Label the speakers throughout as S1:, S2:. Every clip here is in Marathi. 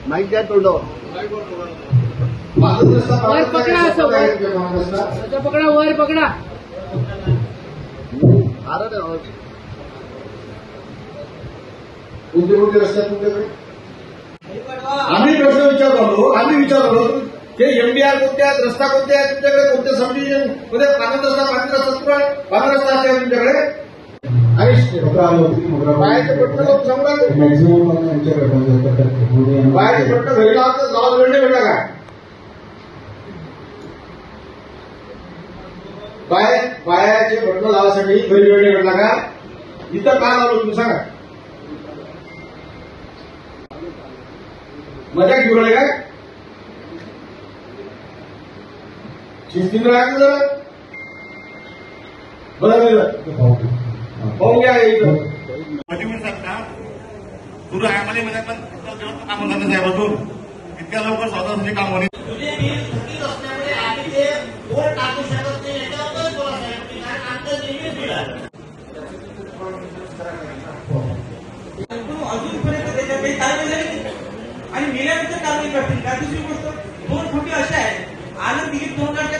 S1: माईक द्या तोंडावर.
S2: वर पकडा, असं वर पकडा, वर पकडा.
S1: कोणते कोणते रस्ते आहेत तुमच्याकडे? आम्ही प्रश्न विचारलो ते एमडीआर कोणते आहेत, रस्ता कोणते आहेत तुमच्याकडे, कोणत्या सबडिव्हिजन मध्ये पाणी रस्ता पाणी रस्ता आहे तुमच्याकडे? बाहेरचे पट्ट लोक सांगा, बाहेरचे पट्ट घरी लावतात, लावा वेळ नाही भेटला काय? बाहेरचे पट्ट लावासाठी घरी वेळ नाही भेटला का? इथं का लावलं तुम्ही सांगा? मजा घेऊन राहिले काय? शिस्तीनं राहायचं जरा. बरं पाहून घ्या इथं सुरू आहे. आम्हाला महिन्यात काम करण्याचं आहे बसून इतक्या लवकर स्वतःसाठी काम होईल.
S3: अजूनपर्यंत त्याच्या काही कारवाई झाली आणि मेल्यानंतर कारवाई करतील का? दुसरी गोष्ट 2 फुटी अशा आहेत. आनंद दिलीप धोंडाच्या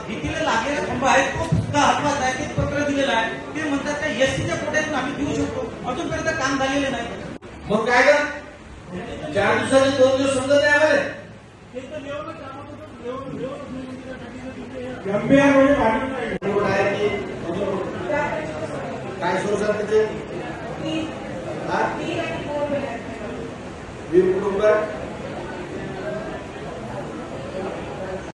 S3: भीतीला लागलेला खंबा आहे, तो सुद्धा हटवायचा आहे. ते पत्र दिलेलं आहे. ते म्हणतात का एसटीच्या कोट्यातून आम्ही देऊ शकतो. अजूनपर्यंत काम झालेलं नाही.
S1: मग काय का 4 दिवसाचे 2 दिवस समजत नाही आम्हाला. काय सोर्स आहे त्याचे? 20 कुटुंब